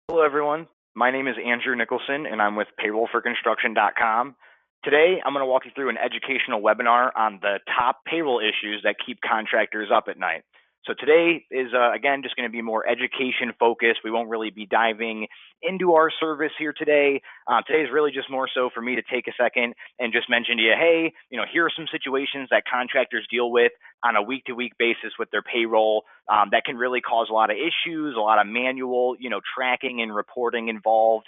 Hello, everyone. My name is Andrew Nicholson, and I'm with payrollforconstruction.com. Today, I'm going to walk you through an educational webinar on the top payroll issues that keep contractors up at night. So today is, again, just going to be more education focused. We won't really be diving into our service here today. Today is really just more so for me to take a second and just mention to you, hey, here are some situations that contractors deal with on a week-to-week basis with their payroll that can really cause a lot of issues, a lot of manual, tracking and reporting involved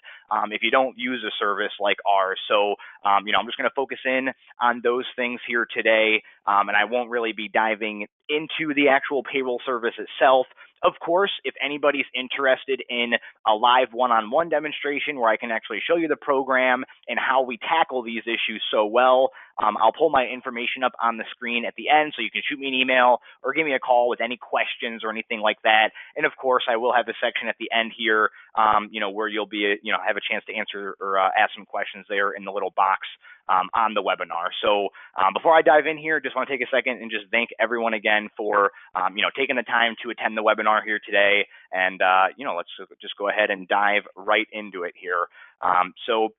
if you don't use a service like ours. So, I'm just going to focus in on those things here today, and I won't really be diving into the actual payroll service itself. Of course, if anybody's interested in a live one-on-one demonstration where I can actually show you the program and how we tackle these issues so well, I'll pull my information up on the screen at the end so you can shoot me an email or give me a call with any questions or anything like that. And of course, I will have a section at the end here, where you'll be, have a chance to answer or ask some questions there in the little box on the webinar. So before I dive in here, just want to take a second and just thank everyone again for, taking the time to attend the webinar here today. And, let's just go ahead and dive right into it here. So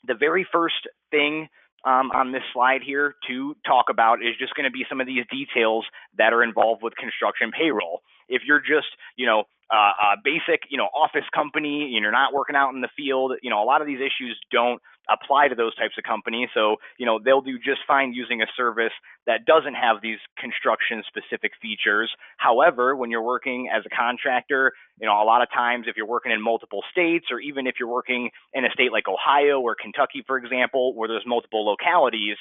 the very first thing on this slide here to talk about is just going to be some of these details that are involved with construction payroll. If you're just, a basic, office company, and you're not working out in the field, a lot of these issues don't apply to those types of companies. So, they'll do just fine using a service that doesn't have these construction specific features. However, when you're working as a contractor, a lot of times if you're working in multiple states, or even if you're working in a state like Ohio or Kentucky, for example, where there's multiple localities,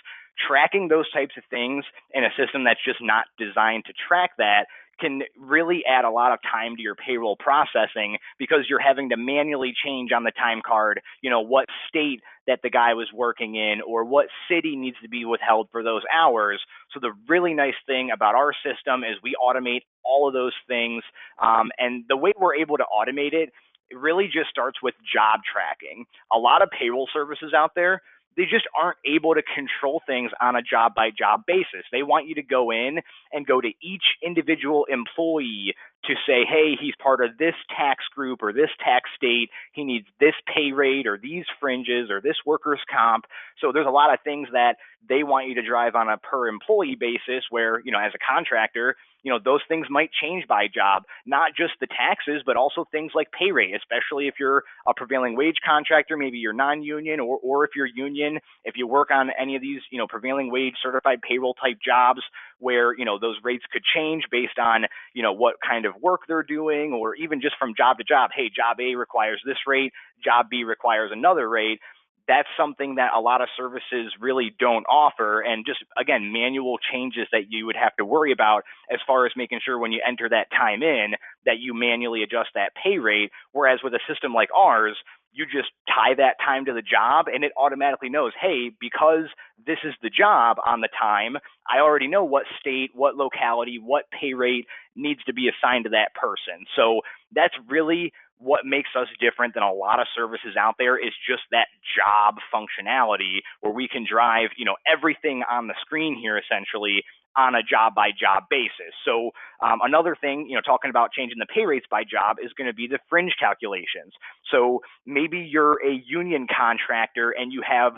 tracking those types of things in a system that's just not designed to track that can really add a lot of time to your payroll processing, because you're having to manually change on the time card, what state that the guy was working in or what city needs to be withheld for those hours. So the really nice thing about our system is we automate all of those things. And the way we're able to automate it really just starts with job tracking. A lot of payroll services out there, they just aren't able to control things on a job by job basis. They want you to go in and go to each individual employee to say, hey, he's part of this tax group or this tax state. He needs this pay rate or these fringes or this workers' comp. So there's a lot of things that they want you to drive on a per employee basis where, as a contractor, those things might change by job, not just the taxes, but also things like pay rate, especially if you're a prevailing wage contractor, maybe you're non-union, or if you're union, if you work on any of these, prevailing wage certified payroll type jobs where, those rates could change based on, what kind of work they're doing, or even just from job to job. Hey, job A requires this rate, job B requires another rate. That's something that a lot of services really don't offer. And just, again, manual changes that you would have to worry about as far as making sure when you enter that time in that you manually adjust that pay rate. Whereas with a system like ours, you just tie that time to the job and it automatically knows, hey, because this is the job on the time, I already know what state, what locality, what pay rate needs to be assigned to that person. So that's really what makes us different than a lot of services out there, is just that job functionality where we can drive, everything on the screen here essentially on a job by job basis. So another thing, talking about changing the pay rates by job is going to be the fringe calculations. So maybe you're a union contractor and you have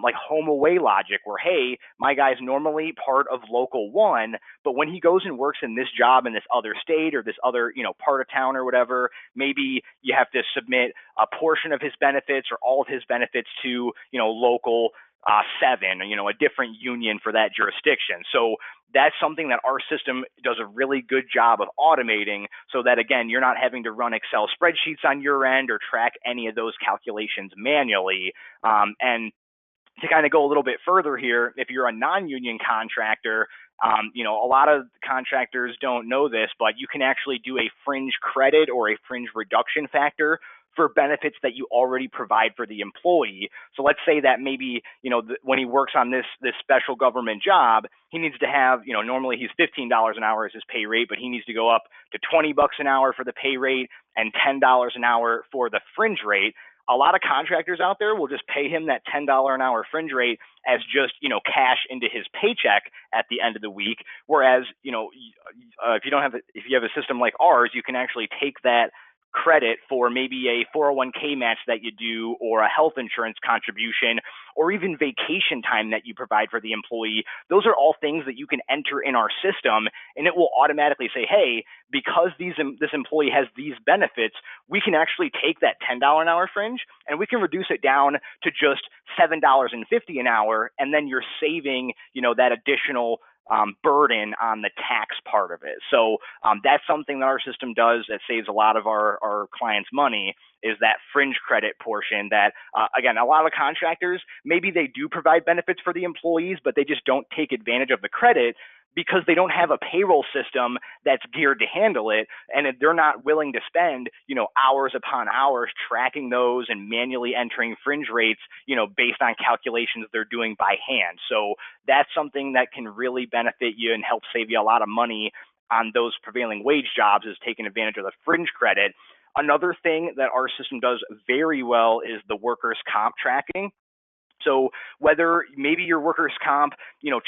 like home away logic where, hey, my guy's normally part of local one, but when he goes and works in this job in this other state or this other, part of town or whatever, maybe you have to submit a portion of his benefits or all of his benefits to, local 7, a different union for that jurisdiction. So that's something that our system does a really good job of automating, so that, again, you're not having to run Excel spreadsheets on your end or track any of those calculations manually. And to kind of go a little bit further here, if you're a non-union contractor, a lot of contractors don't know this, but you can actually do a fringe credit or a fringe reduction factor for benefits that you already provide for the employee. So let's say that maybe, when he works on this special government job, he needs to have, normally he's $15 an hour as his pay rate, but he needs to go up to $20 an hour for the pay rate and $10 an hour for the fringe rate. A lot of contractors out there will just pay him that $10 an hour fringe rate as just, cash into his paycheck at the end of the week. Whereas, if you have a system like ours, you can actually take that credit for maybe a 401k match that you do, or a health insurance contribution, or even vacation time that you provide for the employee. Those are all things that you can enter in our system, and it will automatically say, hey, because this employee has these benefits, we can actually take that $10 an hour fringe and we can reduce it down to just $7.50 an hour, and then you're saving, that additional burden on the tax part of it. So that's something that our system does that saves a lot of our clients money, is that fringe credit portion that, again, a lot of contractors, maybe they do provide benefits for the employees, but they just don't take advantage of the credit because they don't have a payroll system that's geared to handle it, and they're not willing to spend, hours upon hours tracking those and manually entering fringe rates, based on calculations they're doing by hand. So that's something that can really benefit you and help save you a lot of money on those prevailing wage jobs, is taking advantage of the fringe credit. Another thing that our system does very well is the workers' comp tracking. So whether maybe your workers' comp,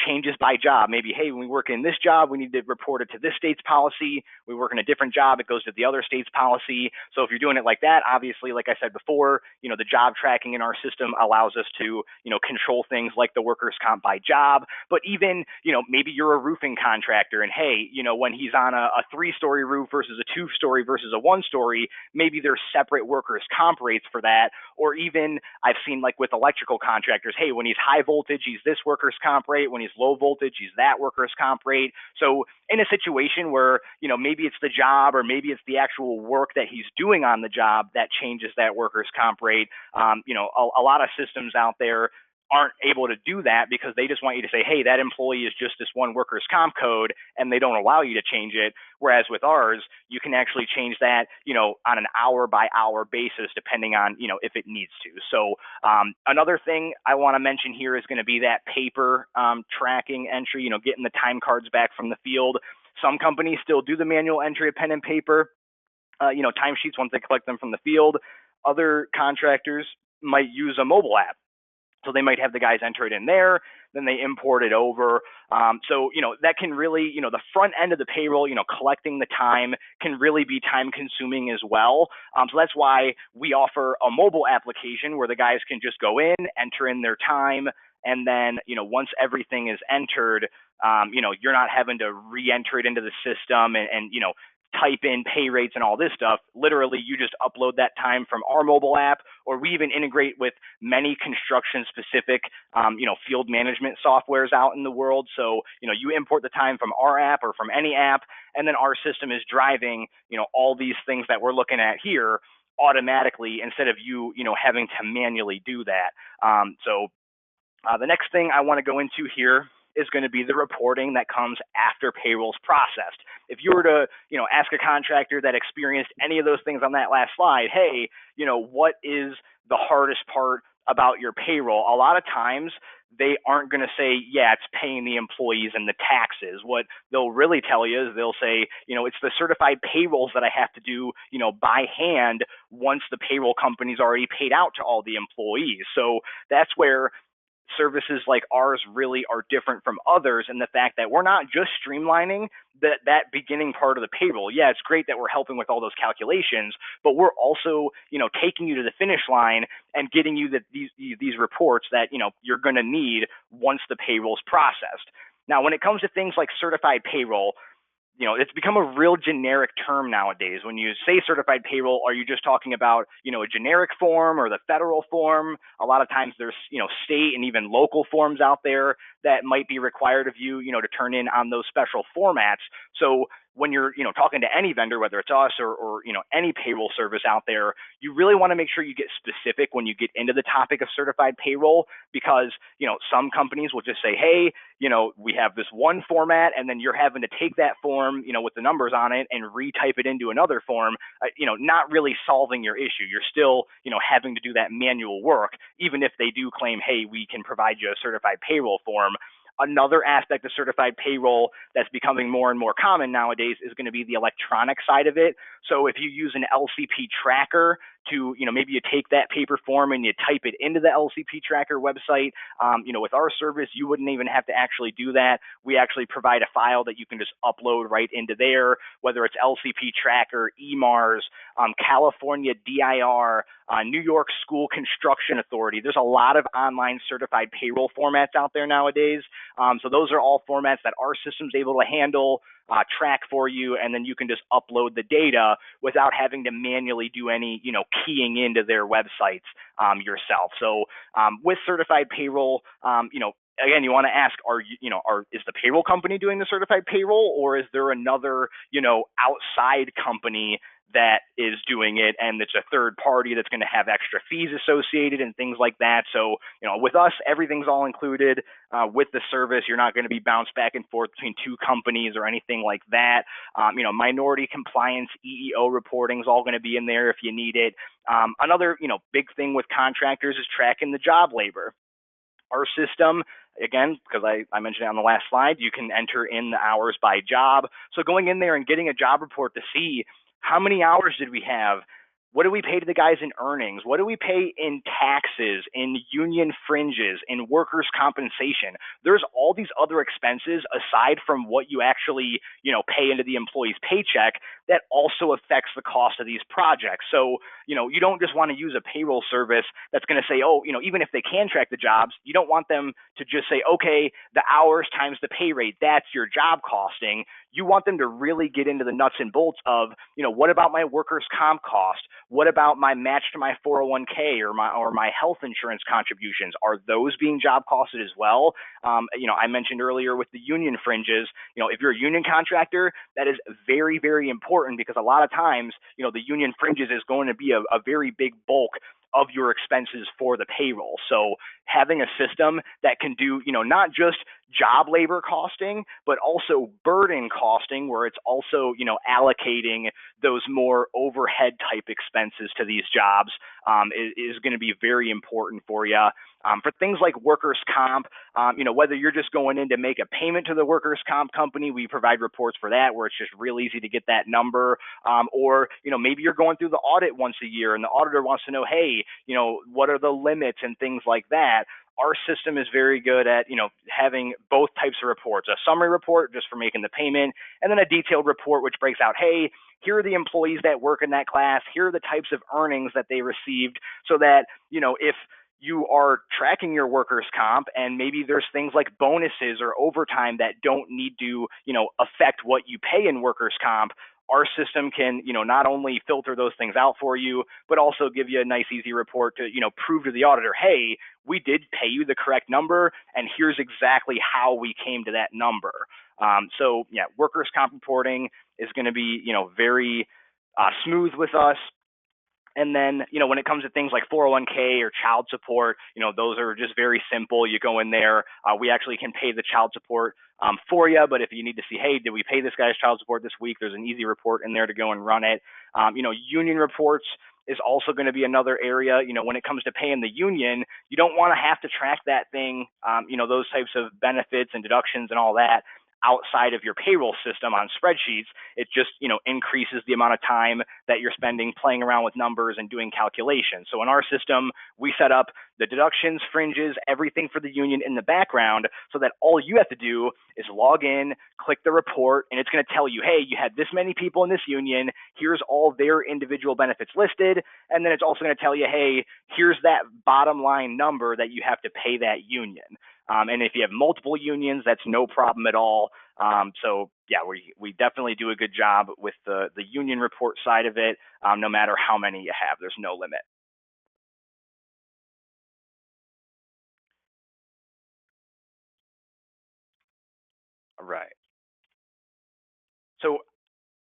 changes by job, maybe, hey, when we work in this job, we need to report it to this state's policy. We work in a different job, it goes to the other state's policy. So if you're doing it like that, obviously, like I said before, the job tracking in our system allows us to, control things like the workers' comp by job. But even, maybe you're a roofing contractor, and hey, when he's on a 3-story roof versus a 2-story versus a 1-story, maybe there's separate workers' comp rates for that. Or even I've seen, like with electrical contractors, hey, when he's high voltage, he's this workers' comp rate. When he's low voltage, he's that workers' comp rate. So in a situation where, maybe it's the job, or maybe it's the actual work that he's doing on the job that changes that workers' comp rate, a lot of systems out there aren't able to do that because they just want you to say, hey, that employee is just this one workers' comp code, and they don't allow you to change it. Whereas with ours, you can actually change that, on an hour by hour basis, depending on, if it needs to. So another thing I want to mention here is going to be that paper tracking entry, getting the time cards back from the field. Some companies still do the manual entry of pen and paper, timesheets once they collect them from the field. Other contractors might use a mobile app. So they might have the guys enter it in there, then they import it over. So, that can really, the front end of the payroll, collecting the time can really be time consuming as well. So that's why we offer a mobile application where the guys can just go in, enter in their time, and then, once everything is entered, you're not having to re-enter it into the system and type in pay rates and all this stuff. Literally, you just upload that time from our mobile app, or we even integrate with many construction-specific, field management softwares out in the world. So, you import the time from our app or from any app, and then our system is driving, all these things that we're looking at here automatically instead of you, having to manually do that. The next thing I want to go into here is going to be the reporting that comes after payroll's processed. If you were to, ask a contractor that experienced any of those things on that last slide, hey, what is the hardest part about your payroll? A lot of times they aren't going to say, yeah, it's paying the employees and the taxes. What they'll really tell you is they'll say, it's the certified payrolls that I have to do, by hand once the payroll company's already paid out to all the employees. So that's where services like ours really are different from others, in the fact that we're not just streamlining that beginning part of the payroll. Yeah, it's great that we're helping with all those calculations, but we're also, taking you to the finish line and getting you these reports that, you're going to need once the payroll's processed. Now, when it comes to things like certified payroll, it's become a real generic term nowadays. When you say certified payroll, are you just talking about, a generic form or the federal form? A lot of times there's, state and even local forms out there that might be required of you, to turn in on those special formats. So when you're, talking to any vendor, whether it's us or any payroll service out there, you really want to make sure you get specific when you get into the topic of certified payroll, because, some companies will just say, hey, we have this one format, and then you're having to take that form, with the numbers on it and retype it into another form, not really solving your issue. You're still, having to do that manual work, even if they do claim, hey, we can provide you a certified payroll form. Another aspect of certified payroll that's becoming more and more common nowadays is going to be the electronic side of it. So if you use an LCP tracker to, maybe you take that paper form and you type it into the LCP tracker website. With our service, you wouldn't even have to actually do that. We actually provide a file that you can just upload right into there, whether it's LCP tracker, EMARS, California DIR, New York School Construction Authority. There's a lot of online certified payroll formats out there nowadays. So those are all formats that our system's able to handle, track for you, and then you can just upload the data without having to manually do any, keying into their websites yourself. So with certified payroll, again, you want to ask, is the payroll company doing the certified payroll, or is there another, outside company that is doing it, and it's a third party that's going to have extra fees associated and things like that. So, with us, everything's all included. With the service, you're not going to be bounced back and forth between two companies or anything like that. Minority compliance, EEO reporting is all going to be in there if you need it. Another, big thing with contractors is tracking the job labor. Our system, again, because I mentioned it on the last slide, you can enter in the hours by job. So going in there and getting a job report to see how many hours did we have? What do we pay to the guys in earnings? What do we pay in taxes, in union fringes, in workers' compensation? There's all these other expenses aside from what you actually, pay into the employee's paycheck that also affects the cost of these projects. So, you don't just want to use a payroll service that's going to say, even if they can track the jobs, you don't want them to just say, okay, the hours times the pay rate, that's your job costing. You want them to really get into the nuts and bolts of, what about my workers' comp cost? What about my match to my 401k or my health insurance contributions? Are those being job costed as well? I mentioned earlier with the union fringes, if you're a union contractor, that is very, very important because a lot of times, the union fringes is going to be a very big bulk of your expenses for the payroll. So having a system that can do, not just job labor costing, but also burden costing, where it's also, allocating those more overhead type expenses to these jobs is going to be very important for you. For things like workers' comp, whether you're just going in to make a payment to the workers' comp company, we provide reports for that where it's just real easy to get that number. Or, maybe you're going through the audit once a year and the auditor wants to know, hey, what are the limits and things like that. Our system is very good at, having both types of reports, a summary report just for making the payment, and then a detailed report which breaks out, hey, here are the employees that work in that class, here are the types of earnings that they received, so that, if you are tracking your workers' comp and maybe there's things like bonuses or overtime that don't need to, affect what you pay in workers' comp, our system can, not only filter those things out for you, but also give you a nice, easy report to, prove to the auditor, hey, we did pay you the correct number, and here's exactly how we came to that number. So, workers' comp reporting is going to be, very smooth with us. And then, when it comes to things like 401k or child support, those are just very simple. You go in there. We actually can pay the child support for you. But if you need to see, hey, did we pay this guy's child support this week? There's an easy report in there to go and run it. Union reports is also going to be another area. When it comes to paying the union, you don't want to have to track that thing, those types of benefits and deductions and all that outside of your payroll system on spreadsheets. It just, increases the amount of time that you're spending playing around with numbers and doing calculations. So in our system, we set up the deductions, fringes, everything for the union in the background so that all you have to do is log in, click the report, and it's going to tell you, hey, you had this many people in this union, here's all their individual benefits listed, and then it's also going to tell you, hey, here's that bottom line number that you have to pay that union. And if you have multiple unions, that's no problem at all. So we definitely do a good job with the union report side of it. No matter how many you have, there's no limit. Right. So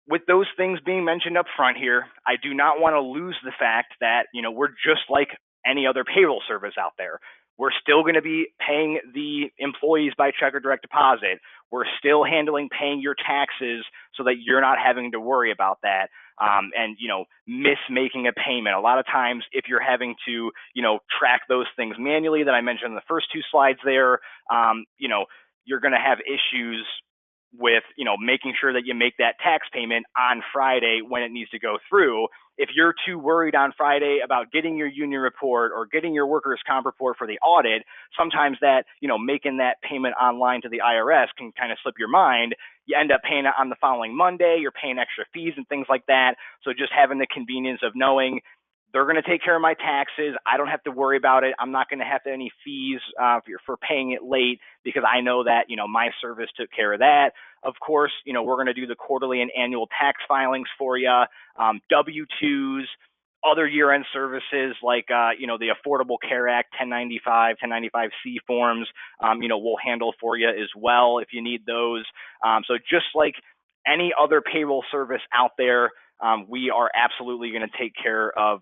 with those things being mentioned up front here, I do not want to lose the fact that, we're just like any other payroll service out there. We're still going to be paying the employees by check or direct deposit. We're still handling paying your taxes so that you're not having to worry about that. And, miss making a payment. A lot of times if you're having to, track those things manually that I mentioned in the first two slides there, you're going to have issues with, making sure that you make that tax payment on Friday when it needs to go through. If you're too worried on Friday about getting your union report or getting your workers' comp report for the audit, sometimes that, making that payment online to the IRS can kind of slip your mind. You end up paying it on the following Monday. You're paying extra fees and things like that. So just having the convenience of knowing they're going to take care of my taxes. I don't have to worry about it. I'm not going to have any fees for paying it late because I know that, my service took care of that. Of course, we're going to do the quarterly and annual tax filings for you, W-2s, other year-end services like, the Affordable Care Act, 1095, 1095C forms, we'll handle for you as well if you need those. So just like any other payroll service out there, we are absolutely going to take care of,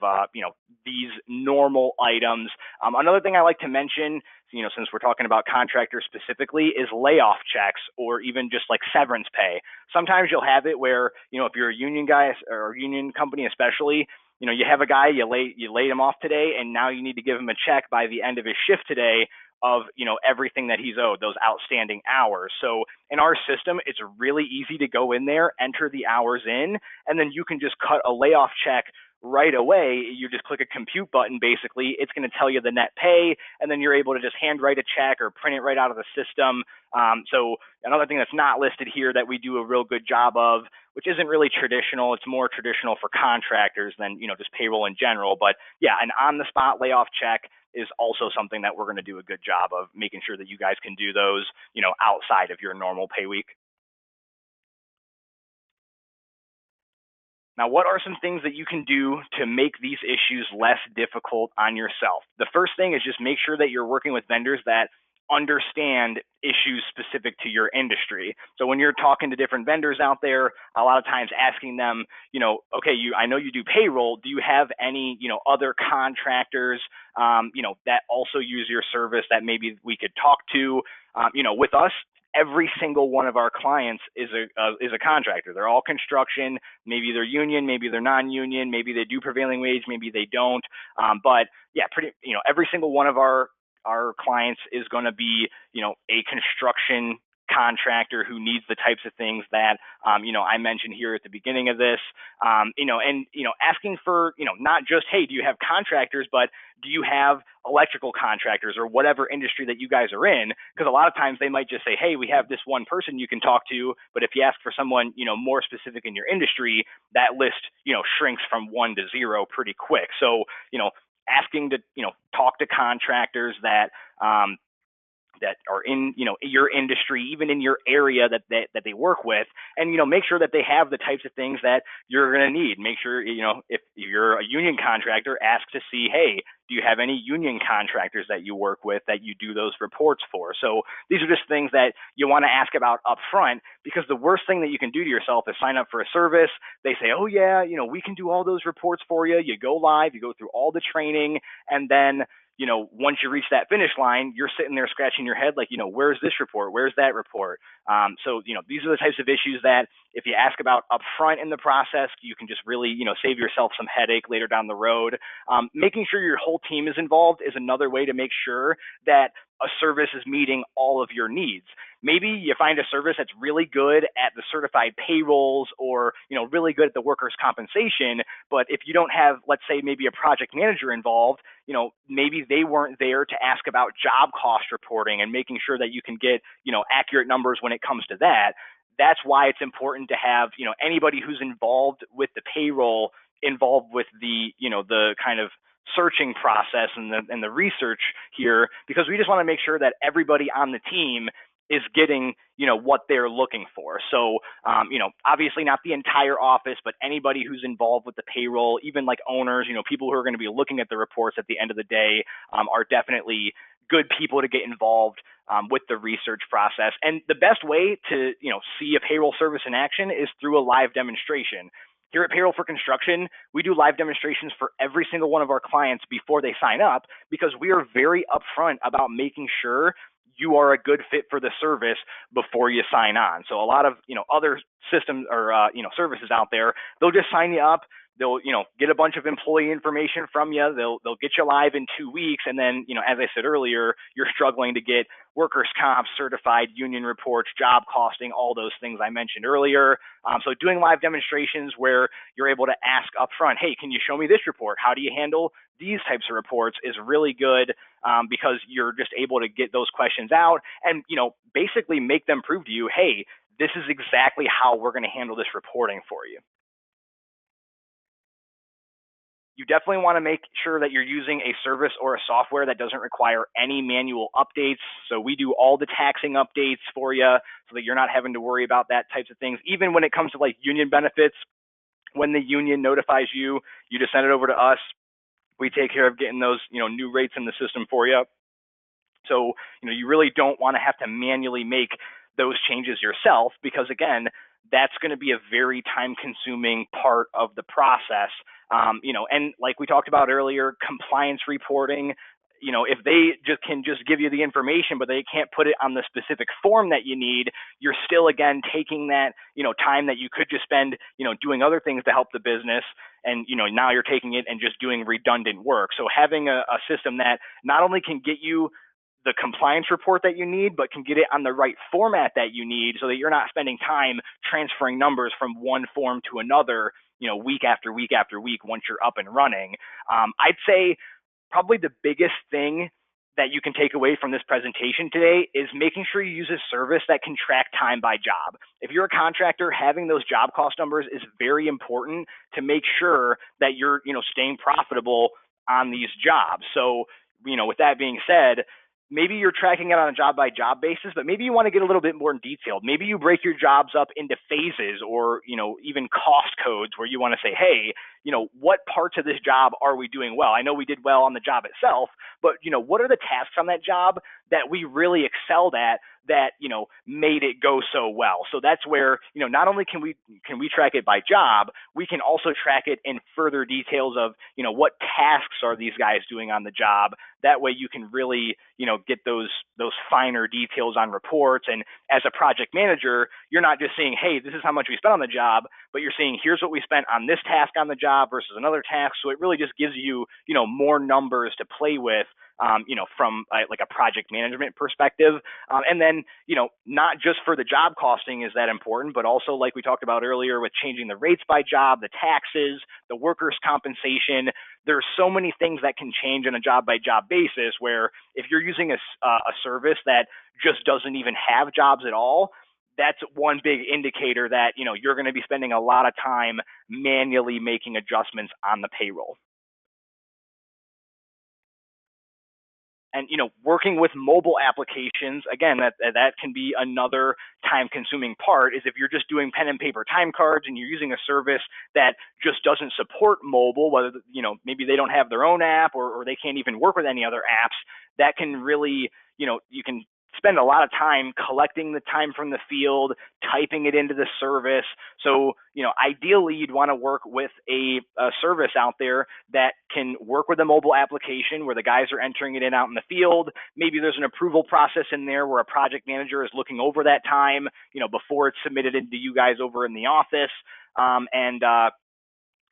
these normal items. Another thing I like to mention, since we're talking about contractors specifically, is layoff checks or even just like severance pay. Sometimes you'll have it where, if you're a union guy or a union company especially, you have a guy, you laid him off today, and now you need to give him a check by the end of his shift today of, everything that he's owed, those outstanding hours. So in our system, it's really easy to go in there, enter the hours in, and then you can just cut a layoff check right away. You just click a compute button, basically. It's going to tell you the net pay, and then you're able to just handwrite a check or print it right out of the system. So another thing that's not listed here that we do a real good job of, which isn't really traditional, it's more traditional for contractors than, just payroll in general. But yeah, an on-the-spot layoff check is also something that we're going to do a good job of making sure that you guys can do those, outside of your normal pay week. Now, what are some things that you can do to make these issues less difficult on yourself? The first thing is just make sure that you're working with vendors that understand issues specific to your industry. So when you're talking to different vendors out there, a lot of times asking them, okay, I know you do payroll. Do you have any, other contractors, that also use your service that maybe we could talk to? With us, every single one of our clients is a contractor. They're all construction. Maybe they're union, maybe they're non-union, maybe they do prevailing wage, maybe they don't. But yeah, every single one of our clients is going to be, a construction contractor who needs the types of things that, I mentioned here at the beginning of this, asking for, not just, hey, do you have contractors, but do you have electrical contractors or whatever industry that you guys are in? Because a lot of times they might just say, hey, we have this one person you can talk to, but if you ask for someone, more specific in your industry, that list, shrinks from 1 to 0 pretty quick. So, asking to, talk to contractors that are in, your industry, even in your area that they work with, and, make sure that they have the types of things that you're going to need. Make sure, if you're a union contractor, ask to see, hey, do you have any union contractors that you work with that you do those reports for? So these are just things that you want to ask about up front, because the worst thing that you can do to yourself is sign up for a service. They say, oh yeah, we can do all those reports for you. You go live, you go through all the training, and then once you reach that finish line, you're sitting there scratching your head like, where's this report? Where's that report? So, these are the types of issues that if you ask about upfront in the process, you can just really, save yourself some headache later down the road. Making sure your whole team is involved is another way to make sure that a service is meeting all of your needs. Maybe you find a service that's really good at the certified payrolls or, really good at the workers' compensation, but if you don't have, let's say, maybe a project manager involved, maybe they weren't there to ask about job cost reporting and making sure that you can get, accurate numbers when it comes to that. That's why it's important to have, anybody who's involved with the payroll involved with the, the kind of searching process and the research here, because we just want to make sure that everybody on the team is getting, what they're looking for. So, obviously not the entire office, but anybody who's involved with the payroll, even like owners, people who are going to be looking at the reports at the end of the day, are definitely good people to get involved with the research process. And the best way to, see a payroll service in action is through a live demonstration. Here at Payroll for Construction, we do live demonstrations for every single one of our clients before they sign up, because we are very upfront about making sure you are a good fit for the service before you sign on. So a lot of, other systems or, services out there, they'll just sign you up. they'll, get a bunch of employee information from you. They'll get you live in 2 weeks. And then, as I said earlier, you're struggling to get workers' comp, certified union reports, job costing, all those things I mentioned earlier. So doing live demonstrations where you're able to ask upfront, hey, can you show me this report? How do you handle these types of reports is really good, because you're just able to get those questions out and, basically make them prove to you, hey, this is exactly how we're going to handle this reporting for you. You definitely want to make sure that you're using a service or a software that doesn't require any manual updates. So we do all the taxing updates for you so that you're not having to worry about that types of things. Even when it comes to like union benefits, when the union notifies you, you just send it over to us. We take care of getting those, new rates in the system for you. So, you really don't want to have to manually make those changes yourself because, again, that's going to be a very time consuming part of the process. And like we talked about earlier, compliance reporting, if they can just give you the information, but they can't put it on the specific form that you need, you're still, again, taking that, time that you could just spend, doing other things to help the business. And, now you're taking it and just doing redundant work. So having a system that not only can get you the compliance report that you need, but can get it on the right format that you need so that you're not spending time transferring numbers from one form to another, week after week after week once you're up and running. I'd say probably the biggest thing that you can take away from this presentation today is making sure you use a service that can track time by job. If you're a contractor, having those job cost numbers is very important to make sure that you're, staying profitable on these jobs. So, with that being said, maybe you're tracking it on a job by job basis, but maybe you want to get a little bit more detailed. Maybe you break your jobs up into phases or, even cost codes where you want to say, hey, what parts of this job are we doing well? I know we did well on the job itself, but, what are the tasks on that job that we really excelled at that, made it go so well? So that's where, not only can we track it by job, we can also track it in further details of, what tasks are these guys doing on the job. That way you can really, get those finer details on reports. And as a project manager, you're not just saying, hey, this is how much we spent on the job, but you're saying, here's what we spent on this task on the job versus another task. So it really just gives you, more numbers to play with, from like a project management perspective. And then, not just for the job costing is that important, but also like we talked about earlier with changing the rates by job, the taxes, the workers' compensation. There's so many things that can change on a job by job basis where if you're using a service that just doesn't even have jobs at all, that's one big indicator that, you're going to be spending a lot of time manually making adjustments on the payroll. And, working with mobile applications, again, that can be another time consuming part is if you're just doing pen and paper time cards and you're using a service that just doesn't support mobile, whether, maybe they don't have their own app or they can't even work with any other apps, that can really, you can spend a lot of time collecting the time from the field, typing it into the service. So, ideally you'd want to work with a service out there that can work with a mobile application where the guys are entering it in out in the field. Maybe there's an approval process in there where a project manager is looking over that time, before it's submitted into you guys over in the office.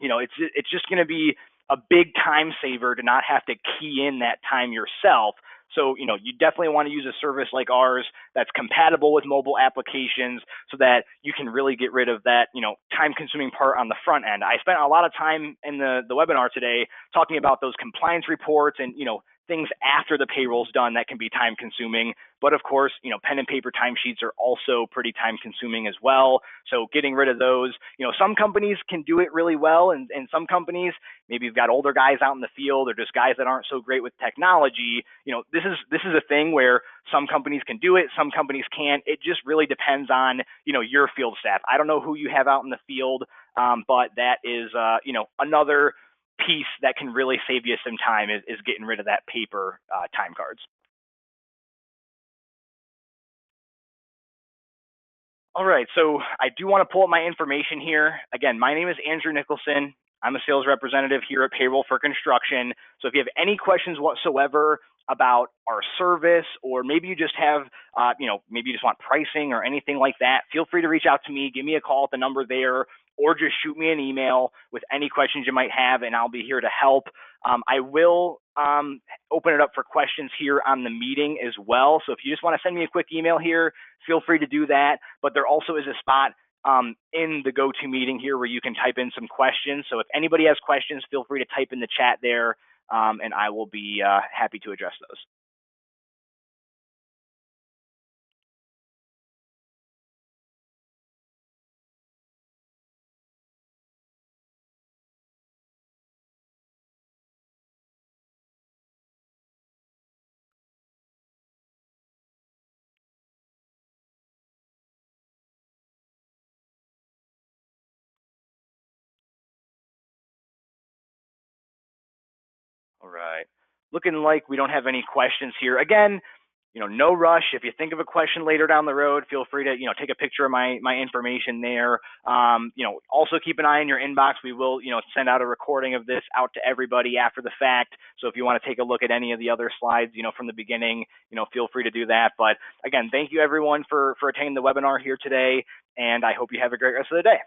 It's just going to be a big time saver to not have to key in that time yourself. So, you definitely want to use a service like ours that's compatible with mobile applications so that you can really get rid of that, time consuming part on the front end. I spent a lot of time in the webinar today talking about those compliance reports and, things after the payroll's done that can be time consuming. But of course, pen and paper timesheets are also pretty time consuming as well. So getting rid of those, some companies can do it really well. And some companies, maybe you've got older guys out in the field or just guys that aren't so great with technology. This is a thing where some companies can do it, some companies can't. It just really depends on, your field staff. I don't know who you have out in the field, but that is, another piece that can really save you some time is getting rid of that paper time cards. All right, so I do want to pull up my information here. Again, my name is Andrew Nicholson. I'm a sales representative here at Payroll for Construction. So if you have any questions whatsoever about our service, or maybe you just have, maybe you just want pricing or anything like that, feel free to reach out to me. Give me a call at the number there, or just shoot me an email with any questions you might have, and I'll be here to help. I will open it up for questions here on the meeting as well. So if you just want to send me a quick email here, feel free to do that. But there also is a spot in the GoToMeeting here where you can type in some questions. So if anybody has questions, feel free to type in the chat there, and I will be happy to address those. All right. Looking like we don't have any questions here. Again, no rush. If you think of a question later down the road, feel free to, take a picture of my information there. Also keep an eye on your inbox. We will, send out a recording of this out to everybody after the fact. So if you want to take a look at any of the other slides, from the beginning, feel free to do that. But again, thank you everyone for attending the webinar here today, and I hope you have a great rest of the day.